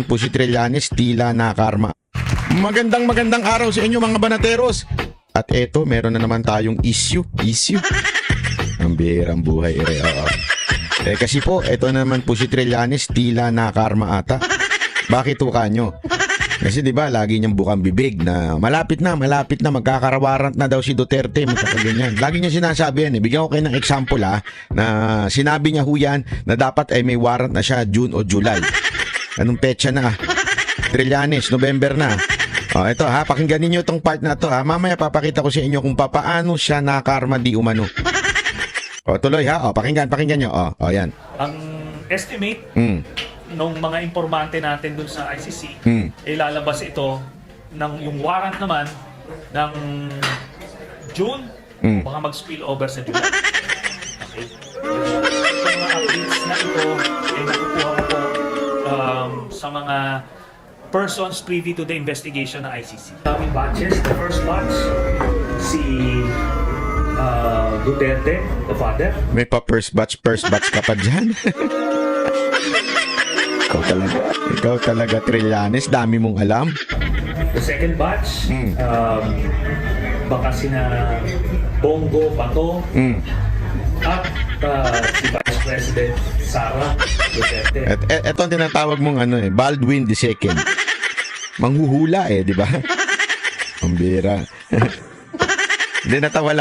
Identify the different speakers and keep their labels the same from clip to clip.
Speaker 1: po si Trillanes, tila nakarma. Magandang araw sa inyo mga banateros. At eto, meron na naman tayong issue. Ang bihirang buhay. Kasi po, eto naman po si Trillanes, tila nakarma ata. Bakit po kanyo? Kasi di ba lagi niyang bukang bibig na malapit na magkakarawarant na daw si Duterte, magkakaganyan. Lagi niya sinasabi yan. Bigyan ko kayo ng example na sinabi niya huyan na dapat ay may warrant na siya June o July. Anong petsa na? Trillanes, November na. Ito pakinggan niyo itong part na to Mamaya papakita ko sa inyo kung paano siya nakarma di umano. Tuloy pakinggan niyo. Yan.
Speaker 2: Ang estimate nung mga informante natin dun sa ICC, ilalabas ito ng yung warrant naman ng June, baka mag-spill over sa July. Okay. Yung mga updates na ito ay nakukuha ko po sa mga persons privy to the investigation ng ICC. Daming batches. The first batch, si Duterte, the father.
Speaker 1: May pa first batch ka pa dyan. Ikaw talaga Trillanes, dami mong alam.
Speaker 2: The second batch, baka sina Bongo Bato at si Vice President Sara Duterte.
Speaker 1: Ito ang tinatawag mong Baldwin II. Manghuhula di ba? Ang bira. Hindi, natawa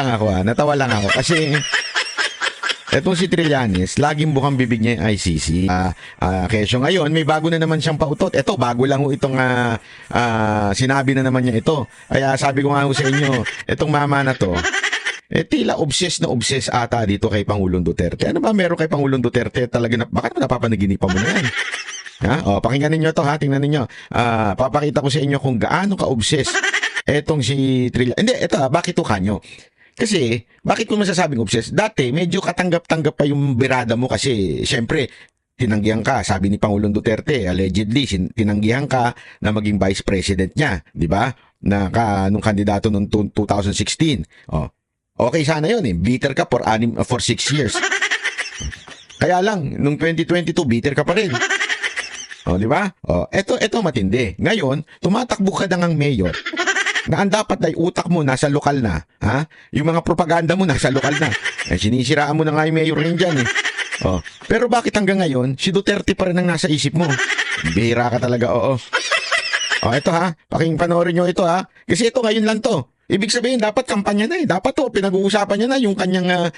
Speaker 1: lang ako kasi etong si Trillanes, laging bukang bibig niya yung ICC. Kesyo ngayon, may bago na naman siyang pautot. Ito, bago lang itong sinabi na naman niya ito. Kaya sabi ko nga sa inyo, itong mama na to, tila obsessed ata dito kay Pangulong Duterte. Ano ba meron kay Pangulong Duterte? Talaga bakit napapanaginipan mo na yan? Pakinggan ninyo to tingnan ninyo. Papakita ko sa inyo kung gaano ka-obsessed etong si Trillanes. Hindi, ito bakit to kanyo? Kasi, bakit ko masasabing obsessed? Dati, medyo katanggap-tanggap pa yung birada mo kasi, syempre, tinanggihan ka, sabi ni Pangulong Duterte, allegedly, tinanggihan ka na maging vice president niya, di ba? Nung kandidato noong 2016. Okay sana yun bitter ka for 6 years. Kaya lang, nung 2022, bitter ka pa rin. Di ba? Eto matindi. Ngayon, tumatakbo ka na ng mayor na ang dapat ay utak mo nasa lokal na, yung mga propaganda mo nasa lokal na. Sinisiraan mo na nga yung mayor rin dyan Pero bakit hanggang ngayon, si Duterte pa rin ang nasa isip mo? Bihira ka talaga, ito panoorin nyo ito Kasi ito ngayon lang to. Ibig sabihin, dapat kampanya na Dapat pinag-uusapan niya na yung kanyang,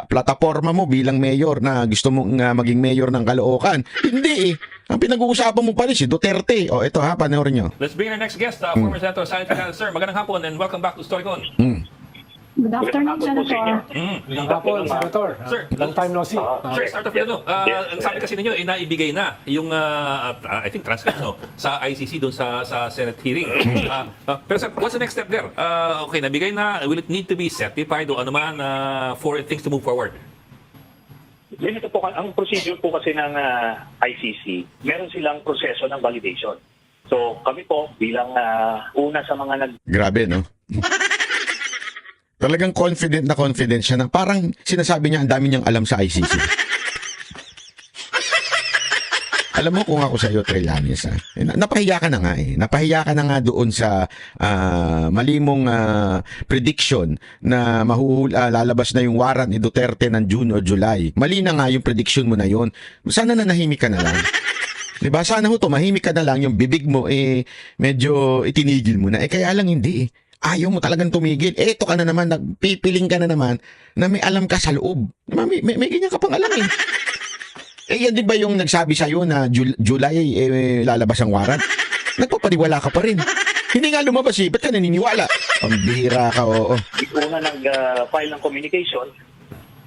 Speaker 1: plataforma mo bilang mayor na gusto mong maging mayor ng Caloocan. Hindi Ang pinag-uusapan mo pa rin si Duterte. Ito panoorin nyo.
Speaker 3: Let's bring our next guest, former Senator Science Tagal. Sir, magandang hapon and welcome back to Storycon.
Speaker 4: Good afternoon, Senator.
Speaker 3: Magandang hapon,
Speaker 5: Senator.
Speaker 3: Sir,
Speaker 5: long time no see.
Speaker 3: Sir, start off ang sabi kasi ninyo, naibigay na yung, I think, transcript sa ICC doon sa Senate hearing. Pero sir, what's the next step there? Okay, nabigay na. Will it need to be certified o ano man for things to move forward?
Speaker 6: Ganito po, ang procedure po kasi ng ICC, meron silang proseso ng validation. So kami po bilang una sa mga
Speaker 1: Grabe, no? Talagang confident siya na parang sinasabi niya ang dami niyang alam sa ICC. Alam mo kung ako sa iyo, Trillanes, napahiya ka na nga Napahiya ka na nga doon sa malimong prediction na lalabas na yung warrant ni Duterte ng June o July. Mali na nga yung prediction mo na yon. Sana nanahimik ka na lang. Diba? Sana tumahimik ka na lang, yung bibig mo medyo itinigil mo na. Kaya lang hindi Ayaw mo talagang tumigil. Ito ka na naman, nagpipiling ka na naman na may alam ka sa loob. May ganyan ka pang alam yan di ba yung nagsabi sa'yo na July lalabas ang warrant? Nagpapaniwala ka pa rin. Hindi nga lumabas ba't ka naniniwala? Ang bihira ka, oo.
Speaker 6: Una nag-file ng communication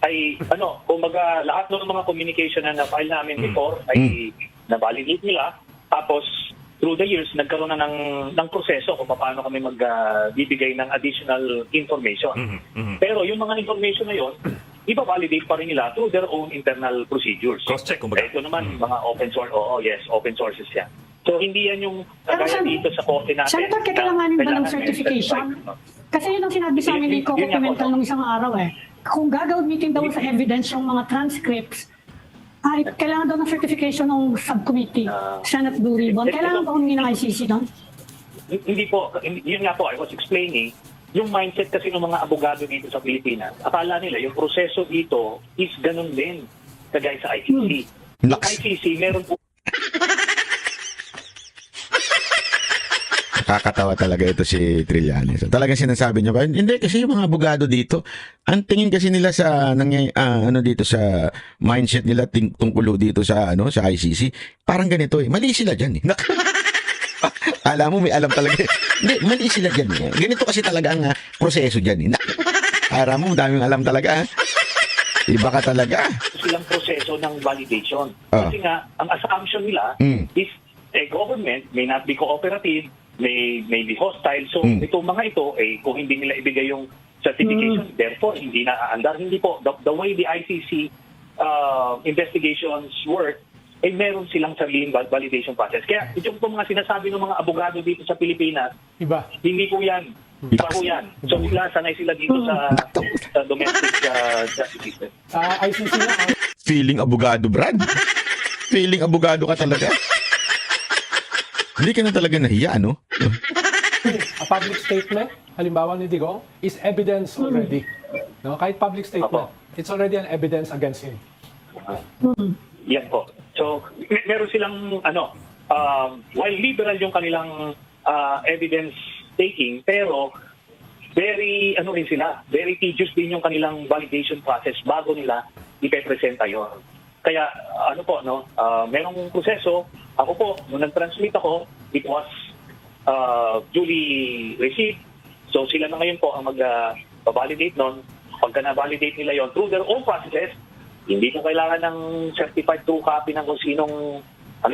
Speaker 6: ay kumbaga lahat ng mga communication na na-file namin before ay na-validate nila. Tapos through the years, nagkaroon na ng proseso kung paano kami magbibigay ng additional information. Pero yung mga information na yon, iba-validate pa rin nila through their own internal procedures.
Speaker 3: Cross-check, kumbaga.
Speaker 6: Ito naman, mga open source, open sources yan. So, hindi yan yung kagaya dito sa korte natin.
Speaker 4: Senator, kailanganin ba ng certification? Kasi yun ang sinabi sa amin ni Coco Pimentel nung isang araw Kung gagawin daw sa evidence yung mga transcripts, Kailangan daw ng certification ng subcommittee, Senate Blue Ribbon. Kailangan ba humingi ng ICC doon?
Speaker 6: Hindi po, yun nga po, I was explaining, yung mindset kasi ng mga abogado dito sa Pilipinas, akala nila yung proseso dito is ganun din, kagaya sa ICC. Yung
Speaker 1: Naks.
Speaker 6: ICC, meron po
Speaker 1: Kakatawa talaga ito si Trillanes. So, talagang sinasabi niya, hindi kasi yung mga abogado dito, ang tingin kasi nila sa ano dito sa mindset nila tungkol dito sa sa ICC, parang ganito eh. Mali sila diyan eh. Alam mo may alam talaga. Hindi, mali sila diyan eh. Ganito kasi talaga ang proseso diyan eh. Alam mo daming alam talaga. Iba ka talaga.
Speaker 6: silang proseso ng validation.
Speaker 1: Ah.
Speaker 6: Kasi nga, ang assumption nila is a government may not be cooperative, may be hostile. So, itong mga ito, kung hindi nila ibigay yung certification, therefore, hindi na aandar. Hindi po. The way the ICC investigations work, meron silang sariling validation process. Kaya, itong mga sinasabi ng mga abogado dito sa Pilipinas,
Speaker 5: Iba.
Speaker 6: hindi po yan. Iba po yan. So, sanay sila dito sa domestic justice system.
Speaker 5: Sa ICC na,
Speaker 1: Feeling abogado, Brad. Feeling abogado ka talaga. Hindi ka na talaga nahiya, no?
Speaker 5: a public statement, halimbawa ni Digong, is evidence already. No? Kahit public statement, it's already an evidence against him.
Speaker 6: Yan po. So, meron silang, while liberal yung kanilang evidence taking, pero very, rin sila, very tedious din yung kanilang validation process bago nila ipepresenta yun. Kaya, merong proseso. Ako po, nung nag-transmit ako, it was duly received. So, sila na ngayon po ang mag-validate nun. Pagka na-validate nila yon through their own processes, hindi ko kailangan ng certified true copy ng kung sinong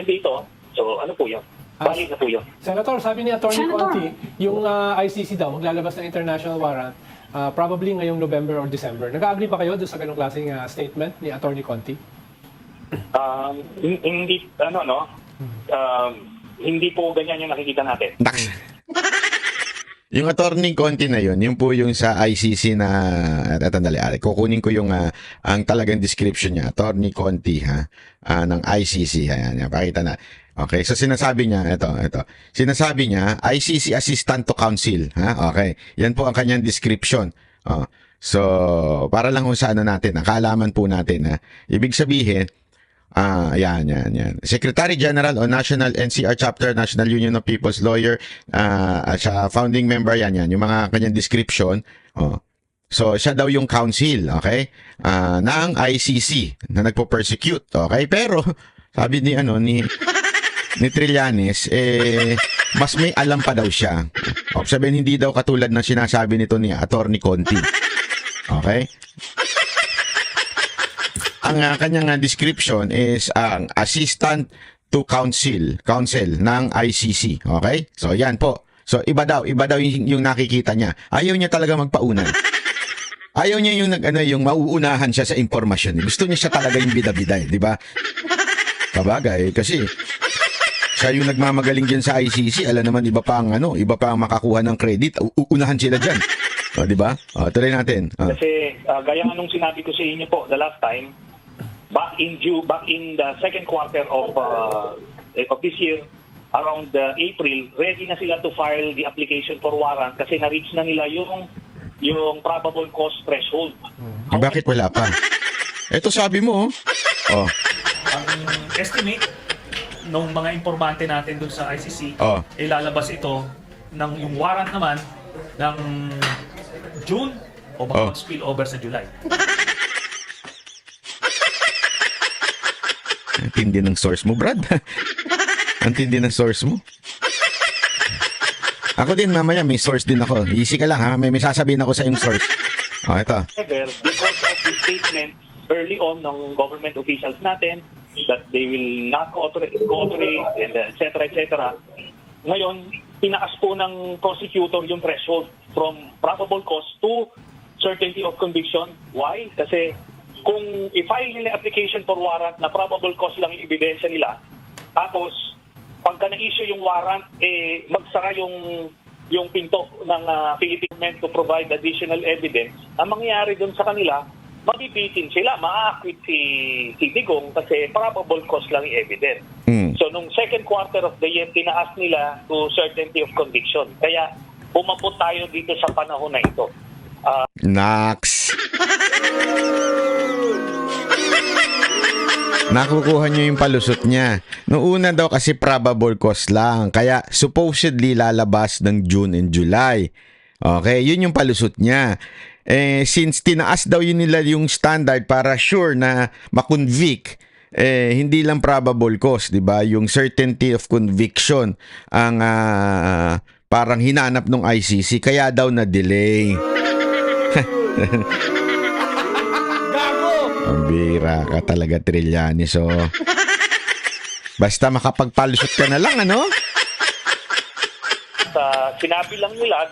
Speaker 6: dito. So, po yun? Valid na po yun.
Speaker 5: Senator, sabi ni Atty.
Speaker 4: Senator.
Speaker 5: Conti, yung ICC daw, maglalabas ng international warrant, probably ngayong November or December. Nag-agree pa kayo doon sa ganong klaseng statement ni Atty. Conti?
Speaker 6: Hindi, hindi po ganyan yung nakikita natin.
Speaker 1: Naks. Yung attorney Conti na yun po yung sa ICC na, tandali, kukunin ko yung ang talagang description niya, attorney Conti ng ICC. Ayan, pakita na. Okay, so sinasabi niya, ito. Sinasabi niya, ICC Assistant to Counsel. Okay, yan po ang kanyang description. So, para lang kung saan natin, kaalaman po natin. Ibig sabihin, yan. Secretary General o National NCR Chapter, National Union of People's Lawyer, siya founding member, yan. Yung mga kanyang description. So, siya daw yung counsel, okay? Ng ICC na nagpo-persecute, okay? Pero, sabi ni Trillanes, mas may alam pa daw siya. Sabihin, hindi daw katulad ng sinasabi nito ni Atty. Conti. Okay? Ang kanyang description is ang assistant to counsel ng ICC. Okay? So, yan po. So, iba daw yung nakikita niya. Ayaw niya talaga magpauna. Ayaw niya yung mauunahan siya sa impormasyon. Gusto niya siya talaga yung bida-bida, di ba? Kabagay, kasi siya yung nagmamagaling dyan sa ICC. Alam naman, iba pa ang makakuha ng credit. Uunahan sila dyan. Di ba? Tuloy natin.
Speaker 6: Kasi gaya nga nung sinabi ko sa inyo po the last time, back in the second quarter of this year, around April, ready na sila to file the application for warrant kasi na-reach na nila yung probable cause threshold.
Speaker 1: Bakit wala pa? Ito sabi mo,
Speaker 2: Ang estimate ng mga informante natin dun sa ICC, lalabas ito ng yung warrant naman ng June o baka mag-spill over sa July.
Speaker 1: ang tindi ng source mo, Brad. Ang tindi ng source mo. Ako din, mamaya may source din ako. Easy ka lang, ha? May sasabihin ako sa yung source. Ito.
Speaker 6: However, because of the statement early on ng government officials natin that they will not cooperate and et cetera, ngayon, tinaas po ng prosecutor yung threshold from probable cause to certainty of conviction. Why? Kasi kung i-file nila application for warrant na probable cause lang yung ebidensya nila, tapos pagka na-issue yung warrant, magsara yung pinto ng Philippine government to provide additional evidence, ang mangyayari dun sa kanila, mabibitin sila, ma-acquit si Digong kasi probable cause lang yung evidence. So, nung second quarter of the year, tinaas nila to certainty of conviction. Kaya, umabot tayo dito sa panahon na ito.
Speaker 1: Nax. Nakukuha niyo yung palusot niya. Noong una daw kasi probable cause lang. Kaya supposedly lalabas ng June and July. Okay, yun yung palusot niya. Since tinaas daw yun nila yung standard para sure na makonvict, hindi lang probable cause, di ba? Yung certainty of conviction ang parang hinanap ng ICC. Kaya daw na-delay. Ang bira ka talaga, Trillanes. So, basta makapagpalusot ka na lang, ano?
Speaker 6: Sinabi lang nila,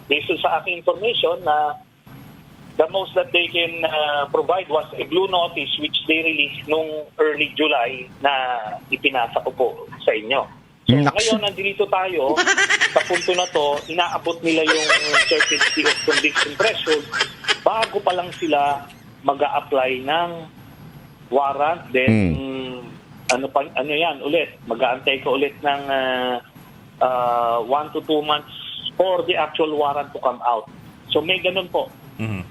Speaker 6: based sa aking information, na the most that they can provide was a blue notice which they released nung early July na ipinasa ko po sa inyo. So, ngayon, nandito tayo, sa punto na to, inaabot nila yung certainty of conviction threshold bago pa lang sila mag-a-apply ng warrant. Then, ano yan ulit? Mag-aantay ka ulit ng 1 to 2 months for the actual warrant to come out. So, may ganun po.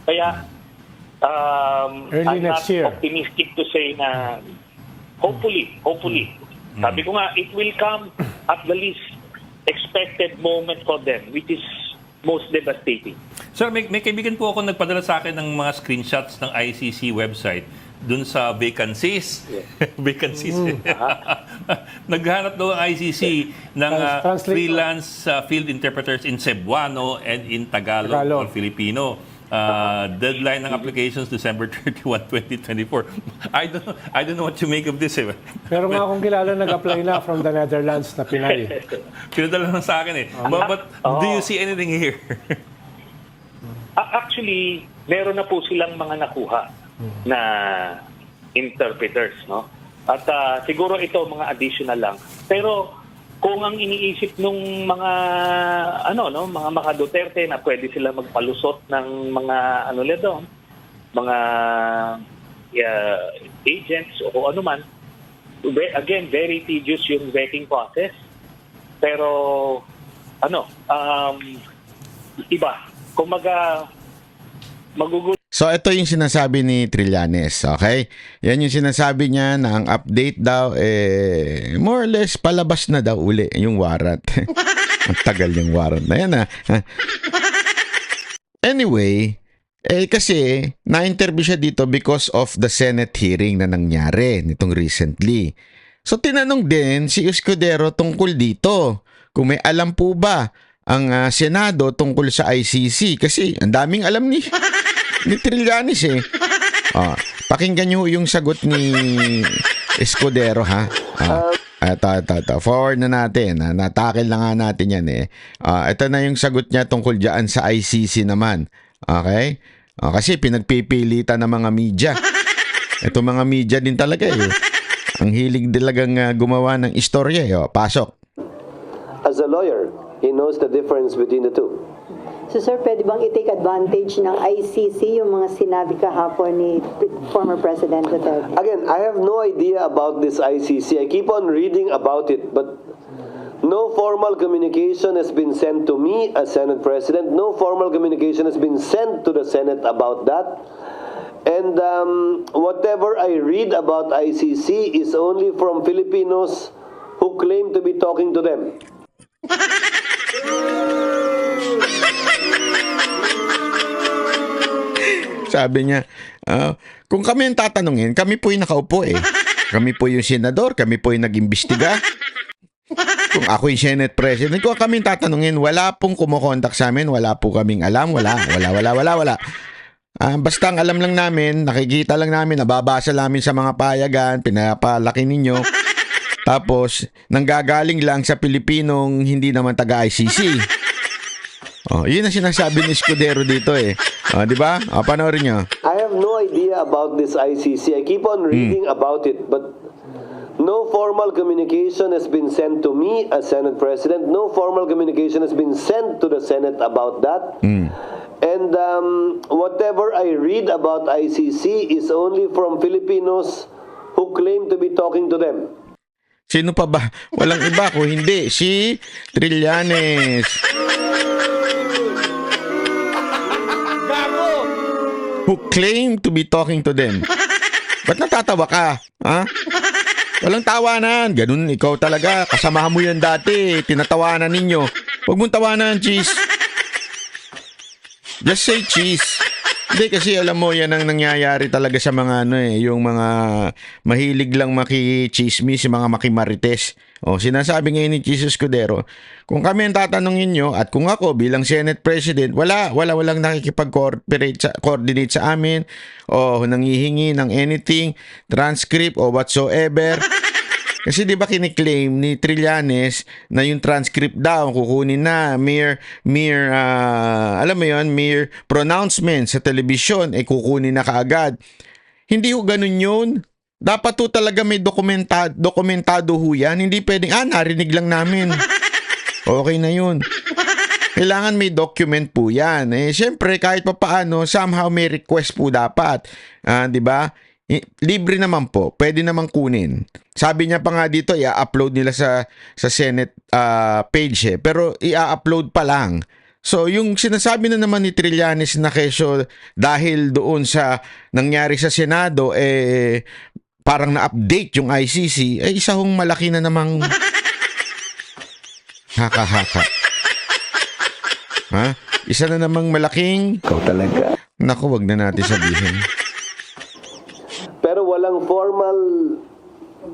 Speaker 6: Kaya,
Speaker 5: Early
Speaker 6: I'm
Speaker 5: next
Speaker 6: not
Speaker 5: year.
Speaker 6: optimistic to say na hopefully. Sabi ko nga, it will come at the least expected moment for them, which is most devastating.
Speaker 3: Sir, may kaibigan po ako nagpadala sa akin ng mga screenshots ng ICC website dun sa vacancies. Vacancies. Naghanap daw ang ICC ng freelance field interpreters in Cebuano and in Tagalog or Filipino. Deadline ng applications December 31, 2024. I don't know what to make of this.
Speaker 5: Pero nga akong kilala nag-apply na from the Netherlands na Pinay.
Speaker 3: Pinadala na sa akin eh. But do you see anything here?
Speaker 6: Actually, meron na po silang mga nakuha na interpreters, no? At siguro ito mga additional lang. Pero kung ang iniisip nung mga mga Maka Duterte na pwede sila magpalusot ng mga mga agents o ano man, again, very tedious yung vetting process. Pero iba. Kung magugulo.
Speaker 1: So, ito yung sinasabi ni Trillanes, okay? Yan yung sinasabi niya na ang update daw, more or less, palabas na daw uli yung warrant. Ang tagal yung warrant na yan, Anyway, kasi, na-interview siya dito because of the Senate hearing na nangyari nitong recently. So, tinanong din si Escudero tungkol dito. Kung may alam po ba ang Senado tungkol sa ICC? Kasi, ang daming alam ni Trillanes pakinggan nyo yung sagot ni Escudero, ha? Forward na natin. Natakil na nga natin yan ito na yung sagot niya tungkol dyan sa ICC naman. Okay? Kasi pinagpipilitan ng mga media. Ito mga media din talaga Ang hilig talagang gumawa ng istorya Pasok.
Speaker 7: As a lawyer, he knows the difference between the two.
Speaker 8: So sir, pwede bang i-take advantage ng ICC yung mga sinabi kahapon ni former President Duterte?
Speaker 7: Again, I have no idea about this ICC. I keep on reading about it, but no formal communication has been sent to me as Senate President. No formal communication has been sent to the Senate about that. And whatever I read about ICC is only from Filipinos who claim to be talking to them.
Speaker 1: Sabi niya, kung kami ang tatanungin, kami po yung nakaupo Kami po yung senador, kami po yung nag-imbestiga. Kung ako yung Senate President, kung kami yung tatanungin, wala pong kumukontak sa amin, wala po kaming alam, wala. Basta ang alam lang namin, nakikita lang namin, nababasa namin sa mga payagan, pinapalaki ninyo. Tapos, nanggagaling lang sa Pilipinong hindi naman taga-ICC. Yun ang sinasabi ni Escudero dito di ba? Panoorin nyo.
Speaker 7: I have no idea about this ICC. I keep on reading about it, but no formal communication has been sent to me as Senate President. No formal communication has been sent to the Senate about that. And whatever I read about ICC is only from Filipinos who claim to be talking to them.
Speaker 1: Sino pa ba? Walang iba ko hindi. Si Trillanes. Who claim to be talking to them. Ba't natatawa ka? Ha? Walang tawanan. Ganun, ikaw talaga. Kasamahan mo yan dati. Tinatawanan ninyo. Huwag mong tawanan, cheese. Just say cheese. Hindi, kasi alam mo, yan ang nangyayari talaga sa mga yung mga mahilig lang maki-chismis, mga makimarites. O, sinasabi ngayon ni Jesus Escudero, kung kami ang tatanungin nyo, at kung ako bilang Senate President, walang nakikipag-coordinate sa amin, o nanghihingi ng anything, transcript, o whatsoever. Kasi di ba kiniklaim ni Trillanes na yung transcript daw kukunin na mere alam mo yon, mere pronouncement sa television kukunin na kaagad. Hindi ho ganun yun. Dapat ho talaga may dokumentado ho yan. Hindi pwedeng narinig lang namin. Okay na yun. Kailangan may document po yan. Syempre kahit pa paano somehow may request po dapat. Di ba? Libre naman po. Pwede namang kunin. Sabi niya pa nga dito, i-upload nila sa Senate page pero i-upload pa lang. So, yung sinasabi na naman ni Trillanes na kesyo dahil doon sa nangyari sa Senado, parang na-update yung ICC, isa hong malaki na namang haka-haka. Ha? Isa na namang malaking...
Speaker 7: Ikaw talaga.
Speaker 1: Naku, wag na natin sabihin.
Speaker 7: Pero walang formal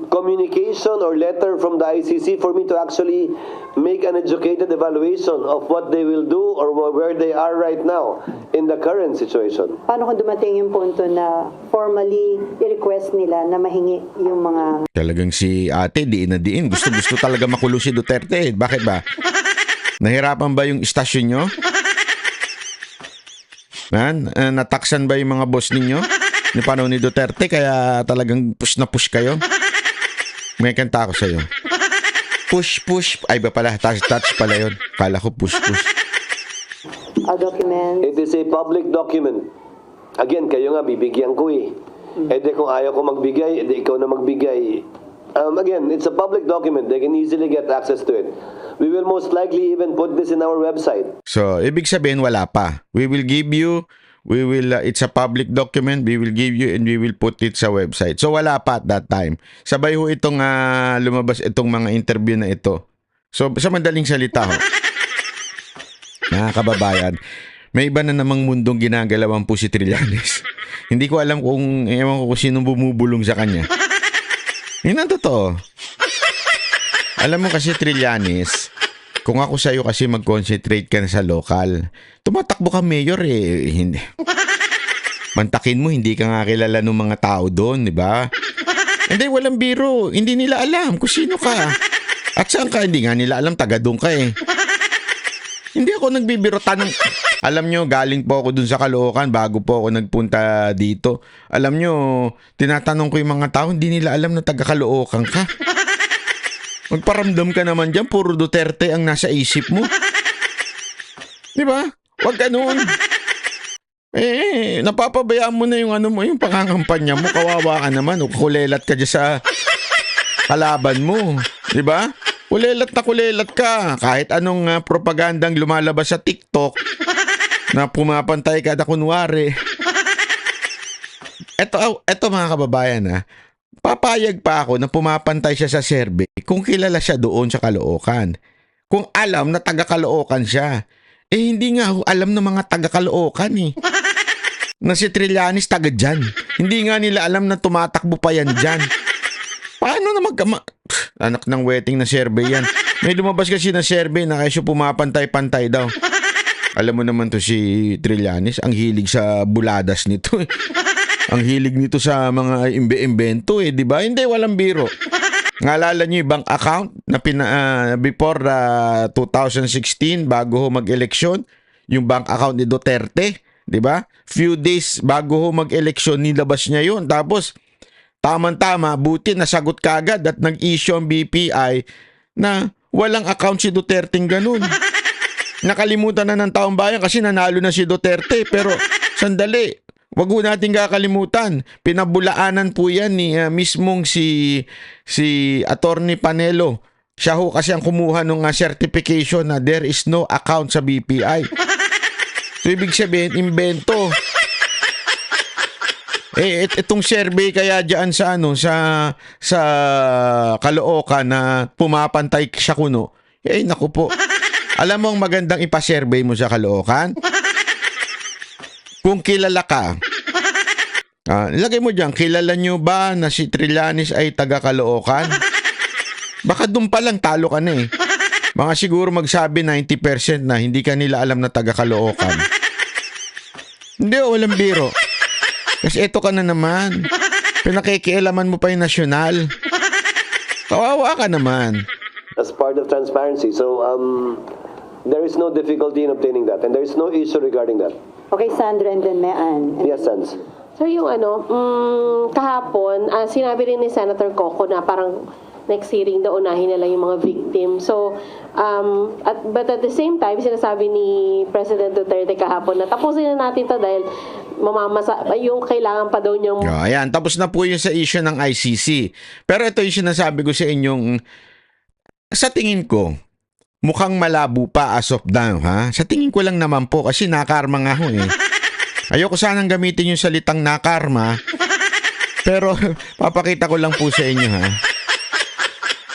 Speaker 7: communication or letter from the ICC for me to actually make an educated evaluation of what they will do or where they are right now in the current situation.
Speaker 8: Paano kung dumating yung punto na formally i-request nila na mahingi yung mga...
Speaker 1: Talagang si ate, diin na diin. Gusto talaga makulo si Duterte. Bakit ba? Nahirapan ba yung istasyon nyo? Nataksan ba yung mga boss ninyo? Ni panahon ni Duterte, kaya talagang push na push kayo? May kanta ako sa'yo. Push, push. Ay ba pala? Touch pala yun. Kala ko push, push.
Speaker 8: A document.
Speaker 7: It is a public document. Again, kayo nga, bibigyan ko eh. Di kung ayaw ko magbigay, di ikaw na magbigay. Again, it's a public document. They can easily get access to it. We will most likely even put this in our website.
Speaker 1: So, ibig sabihin, wala pa. It's a public document, we will give you and we will put it sa website. So wala pa at that time. Sabay ho itong lumabas itong mga interview na ito. So sa madaling salita ho, mga kababayan, may iba na namang mundong ginagalawan po si Trillanes. Hindi ko alam ewan ko kung sino bumubulong sa kanya. Yun ang totoo. Alam mo kasi Trillanes, kung ako sa'yo kasi mag-concentrate ka na sa local, tumatakbo ka mayor hindi. Mantakin mo, hindi ka nga kilala ng mga tao doon, di ba? Hindi, walang biro. Hindi nila alam kung sino ka. At saan ka? Hindi nga nila alam, taga doon ka Hindi ako nagbibiro. Alam nyo, galing po ako doon sa Caloocan bago po ako nagpunta dito. Alam nyo, tinatanong ko yung mga tao, hindi nila alam na taga Caloocan ka. Magparamdam ka naman dyan, puro Duterte ang nasa isip mo. Di ba? Huwag ganun. Napapabayaan mo na yung yung pangangampanya mo, kawawa ka naman, o kulelat ka dyan sa kalaban mo. Di ba? Kulelat ka. Kahit anong propagandang lumalabas sa TikTok na pumapantay ka na kunwari. Eto mga kababayan papayag pa ako na pumapantay siya sa survey kung kilala siya doon sa Caloocan. Kung alam na taga Caloocan siya. Hindi nga alam ng mga taga Caloocan na si Trillanes taga dyan. Hindi nga nila alam na tumatakbo pa yan dyan. Paano na anak ng wedding na survey yan. May lumabas kasi na survey na kayo pumapantay-pantay daw. Alam mo naman to si Trillanes, ang hilig sa buladas nito Ang hilig nito sa mga imbe-imbento di ba? Hindi, walang biro. Ngalala niyo yung bank account na before 2016 bago mag-eleksyon, yung bank account ni Duterte, di ba? Few days bago mag-eleksyon nilabas niya yun. Tapos tama-tama, buti nasagot kagad at nag-issue ang BPI na walang account si Duterte ganun. nakalimutan na ng taong bayan kasi nanalo na si Duterte. Pero sandali, wag ho natin kakalimutan. Pinabulaanan po yan ni mismong si Attorney Panelo. Siya ho kasi ang kumuha ng certification na there is no account sa BPI. So ibig sabihin, invento. Itong survey kaya diyan sa sa Caloocan na pumapantay siya kuno. Naku po. Alam mo ang magandang ipa-survey mo sa Caloocan? Kung kilala ka. Ilagay mo diyan, kilala nyo ba na si Trillanes ay taga Caloocan? Baka doon pa lang talo ka na eh. Mga siguro magsabi 90% na hindi ka nila alam na taga Caloocan. Hindi, walang biro. Kasi eto ka na naman. Pinakikialaman mo pa yung nasyonal. Kawawa ka naman.
Speaker 7: As part of transparency. So, there is no difficulty in obtaining that. And there is no issue regarding that.
Speaker 8: Okay, Sandra, and then Mean.
Speaker 7: Yes, Sans.
Speaker 9: So yung kahapon, sinabi rin ni Senator Coco na parang next hearing daw unahin na lang yung mga victim. So, but at the same time, sinasabi ni President Duterte kahapon na tapusin na natin to dahil yung kailangan pa daw niyang...
Speaker 1: Ayan, tapos na po yung sa issue ng ICC. Pero ito yung sinasabi ko sa inyong, sa tingin ko, mukhang malabo pa as of now, ha? Sa tingin ko lang naman po kasi nakarma nga ho eh. Ayoko sanang gamitin yung salitang nakarma, pero papakita ko lang po sa inyo, ha?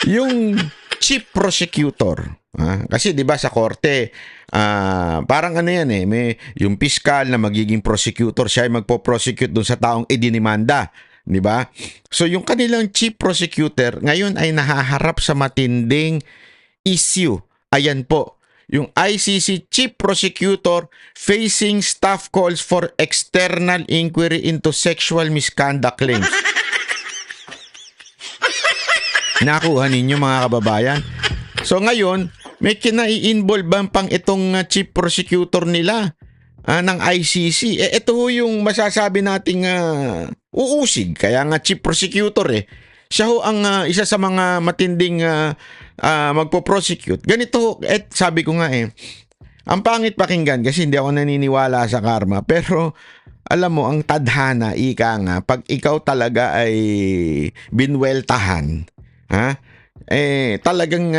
Speaker 1: Yung chief prosecutor, kasi 'di ba sa korte, parang ano yan eh, may yung piskal na magiging prosecutor, siya ay magpo-prosecute dun sa taong idinimanda, 'di ba? So yung kanilang chief prosecutor ngayon ay nahaharap sa matinding issue. Ayan po, yung ICC chief prosecutor facing staff calls for external inquiry into sexual misconduct claims. Nakuha ninyo mga kababayan. So ngayon, may kinai-involve pang itong chief prosecutor nila ng ICC. Ito ho yung masasabi nating uusig. Kaya nga chief prosecutor eh. Siya ho ang isa sa mga matinding magpo-prosecute. Ganito ho, sabi ko nga eh, ang pangit pakinggan kasi hindi ako naniniwala sa karma. Pero alam mo, ang tadhana, ika nga, pag ikaw talaga ay binweltahan, talagang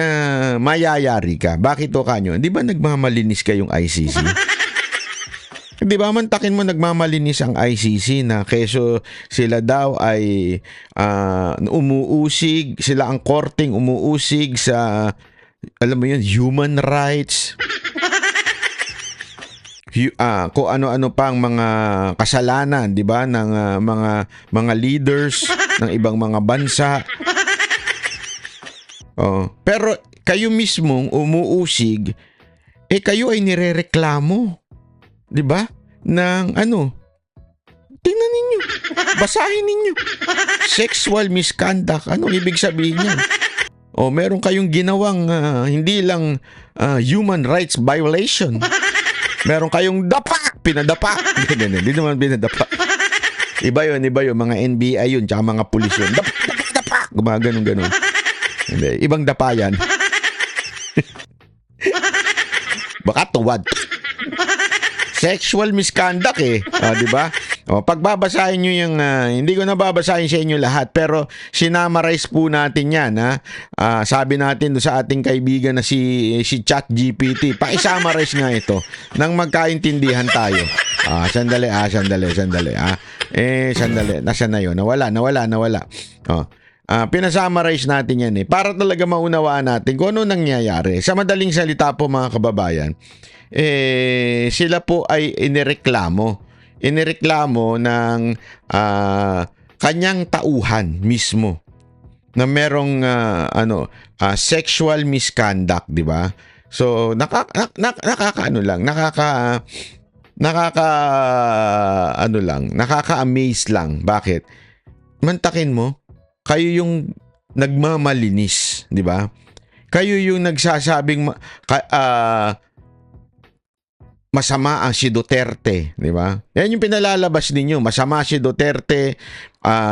Speaker 1: mayayari ka. Bakit o kanyo? Di ba nagmamalinis kayong ICC? Di ba mantakin mo nagmamalinis ang ICC na keso sila daw ay umuusig, sila ang korting umuusig sa, alam mo yun, human rights, kung ano-ano pang mga kasalanan, di ba, ng mga leaders ng ibang mga bansa. Pero kayo mismong umuusig, kayo ay nirereklamo, 'di ba? Ng ano? Tingnan ninyo. Basahin ninyo. Sexual misconduct. Anong ibig sabihin niyan? Meron kayong ginawang hindi lang human rights violation. Meron kayong pinadapa. Hindi naman pinadapa. Iba yun, mga NBI yun, tsaka mga pulis yun. Dapa. Gumaganon. Hindi, ibang dapa yan. Baka tuwad. Sexual misconduct di ba? Pagbabasahin nyo yung, hindi ko nababasahin sa inyo lahat, pero sinamarize po natin yan, sabi natin do sa ating kaibigan na si ChatGPT, pakisummarize nga ito, nang magkaintindihan tayo. Sandali. Sandali, nasaan na yun? Nawala. Pinasummarize natin yan para talaga maunawaan natin kung ano nangyayari. Sa madaling salita po mga kababayan, sila po ay inireklamo ng kanyang tauhan mismo na merong sexual misconduct, di ba? So nakaka-amaze lang. Bakit? Mantakin mo, kayo yung nagmamalinis, di ba? Kayo yung nagsasabing masama ang si Duterte, di ba? Yan yung pinalalabas ninyo, masama si Duterte,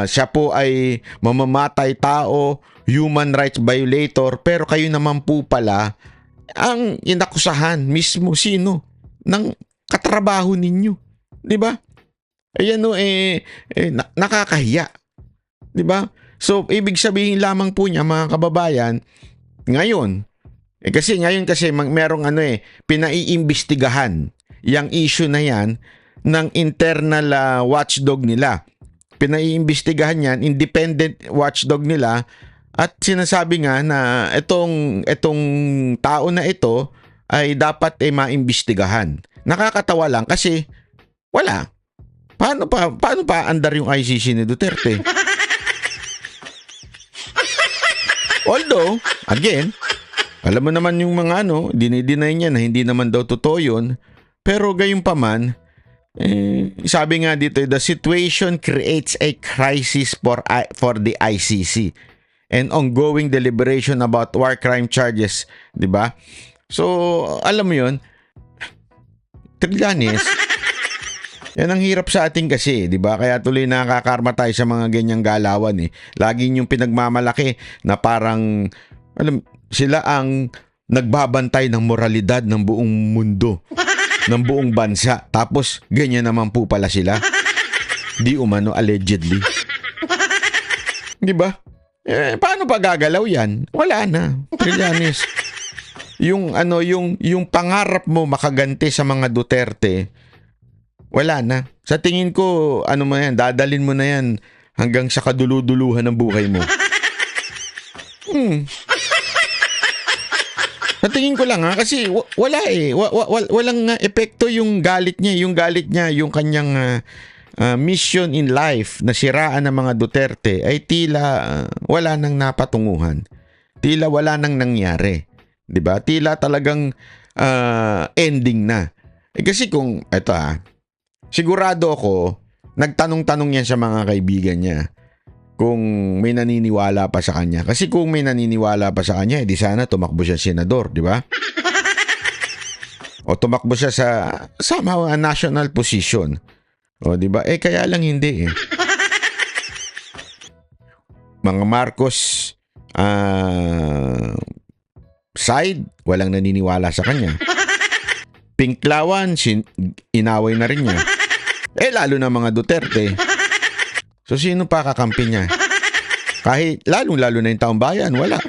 Speaker 1: siya po ay mamamatay tao, human rights violator, pero kayo naman po pala ang inakusahan mismo sino ng katrabaho ninyo, 'di ba? Ayan nakakahiya, 'di ba? So ibig sabihin lamang po niya mga kababayan, ngayon kasi merong pinaiimbestigahan yang issue na yan ng internal watchdog nila. Pinaiimbestigahan yan, independent watchdog nila, at sinasabi nga na itong tao na ito ay dapat maimbestigahan. Nakakatawa lang kasi wala. Paano pa andar yung ICC ni Duterte? Although, again, alam mo naman yung mga dinideny niya na hindi naman daw totoo yun. Pero gayunpaman, sabi nga dito, the situation creates a crisis for the ICC and ongoing deliberation about war crime charges, 'di ba? So, alam mo 'yun, Trillanes, yan ang hirap sa atin kasi, 'di ba? Kaya tuloy nakakarma tayo sa mga ganyang galawan eh. Lagi yung pinagmamalaki na parang sila ang nagbabantay ng moralidad ng buong mundo, ng buong bansa. Tapos ganyan naman po pala sila. Di umano allegedly. 'Di ba? Paano pa gagalaw 'yan? Wala na. Trillanes. Yung pangarap mo makaganti sa mga Duterte, wala na. Sa tingin ko, dadalin mo na 'yan hanggang sa kaduluduluhan ng buhay mo. Sa tingin ko lang kasi wala walang epekto yung galit niya, yung kanyang mission in life na siraan ng mga Duterte ay tila wala nang napatunguhan. Tila wala nang nangyari. 'Di ba? Tila talagang ending na. Kasi kung sigurado ako nagtanong-tanong yan sa mga kaibigan niya kung may naniniwala pa sa kanya. Kasi kung may naniniwala pa sa kanya, di sana tumakbo siya senador, 'di ba? O tumakbo siya sa somehow a national position. O, di ba? Kaya lang hindi eh. Mga Marcos side, walang naniniwala sa kanya. Pinklawan, inaway na rin niya. Lalo na mga Duterte. So, sino pa kakampi niya? Kahit, lalo na yung taong bayan, wala.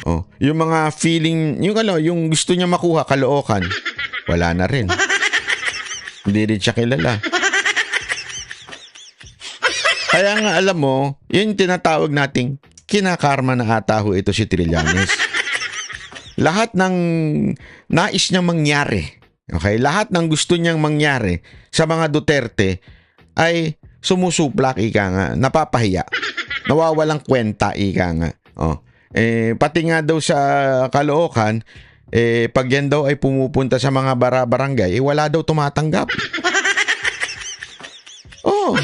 Speaker 1: Oh, yung mga feeling, yung gusto niya makuha, Caloocan, wala na rin. Hindi rin siya kilala. Kaya nga alam mo, yun tinatawag nating kinakarma na ataho ito si Trillanes. Lahat ng nais niyang mangyari, okay? Lahat ng gusto niyang mangyari sa mga Duterte ay sumusuplak, ika nga, napapahiya, nawawalang kwenta, ika nga. Oh. Pati nga daw sa Caloocan, pag yan daw ay pumupunta sa mga barangay, wala daw tumatanggap. Oh.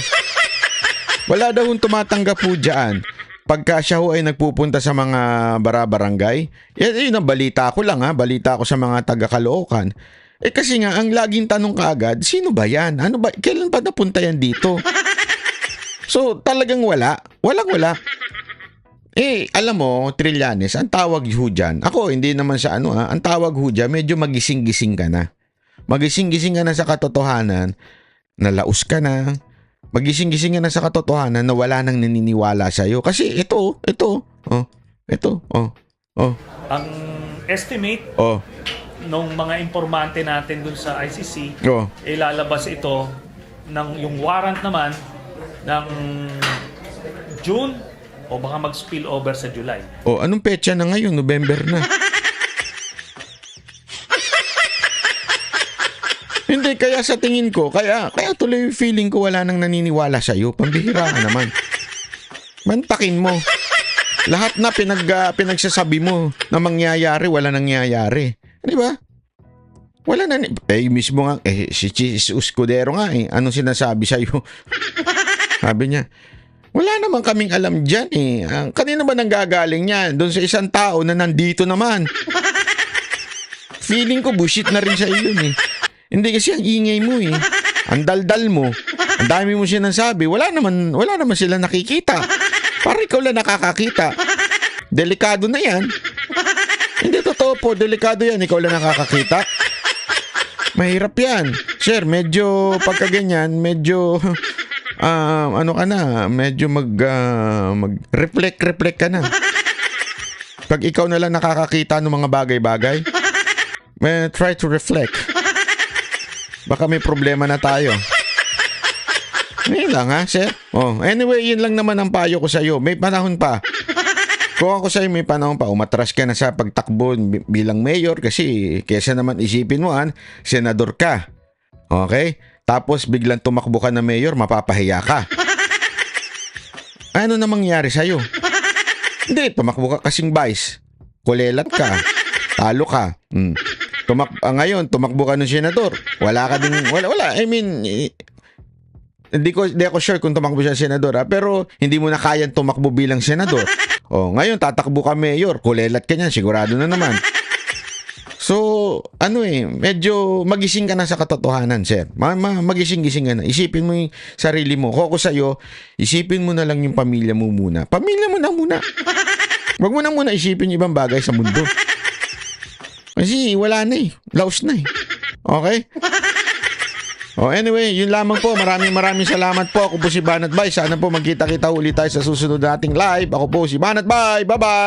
Speaker 1: Wala daw tumatanggap po dyan. Pagka siya ho ay nagpupunta sa mga barangay, yun ang balita ko lang balita ko sa mga taga-Caloocan. Kasi nga, ang laging tanong kaagad, sino ba yan? Kailan ba napunta yan dito? So, talagang wala. Walang-wala. Alam mo, Trillanes, ang tawag ho dyan, ako, hindi naman sa ang tawag ho dyan, medyo magising-gising ka na. Magising-gising ka na sa katotohanan, nalaos ka na, magising-gising ka na sa katotohanan na wala nang naniniwala sa'yo. Kasi ito.
Speaker 2: Ang estimate nung mga informante natin dun sa ICC, lalabas ito ng yung warrant naman ng June o baka mag-spill over sa July.
Speaker 1: Anong petsa na ngayon? November na. Hindi, kaya sa tingin ko, kaya tuloy feeling ko wala nang naniniwala sa'yo. Pambihira ka naman. Mantakin mo. Lahat na pinagsasabi mo na mangyayari, wala nangyayari. Di ba? Wala na. Mismo nga, si Escudero nga anong sinasabi sa'yo? Sabi niya, wala naman kaming alam dyan kanina ba nanggagaling yan? Doon sa isang tao na nandito naman. Feeling ko bullshit na rin sa iyo Hindi kasi ang ingay mo Ang daldal mo. Ang dami mo sinasabi. Wala naman sila nakikita. Parang ikaw lang nakakakita. Delikado na yan. Hindi, totoo po. Delikado yan. Ikaw lang nakakakita. Mahirap yan. Sir, medyo pagka ganyan, medyo ano ka na, medyo mag-reflect ka na. Pag ikaw na lang nakakakita ng mga bagay-bagay, try to reflect. Baka may problema na tayo. Ngayon lang ha, sir. Anyway, yun lang naman ang payo ko sa'yo. May panahon pa. Kung ako sa'yo may panahon pa, umatras ka na sa pagtakbo bilang mayor kasi kesa naman isipin mo senador ka. Okay? Tapos biglang tumakbo ka na mayor, mapapahiya ka. Ano na mangyari sa'yo? Hindi, tumakbo ka kasing vice. Kulelat ka. Talo ka. Ngayon, tumakbo ka ng senador. Wala ka ding, wala. I mean, hindi ako sure kung tumakbo siya senador pero hindi mo na kayang tumakbo bilang senador. Ngayon tatakbo ka mayor, kulelat ka niyan, sigurado na naman. So, medyo magising ka na sa katotohanan, sir. Magising-gising ka na. Isipin mo yung sarili mo. Kung ako sa'yo, isipin mo na lang yung pamilya mo muna. Pamilya mo na muna. Wag mo na muna isipin yung ibang bagay sa mundo. Kasi wala na laos na Okay? Anyway, yun lamang po. Maraming salamat po. Ako po si Banat Bay. Sana po magkita-kita ulit tayo sa susunod nating live. Ako po si Banat Bay. Bye-bye!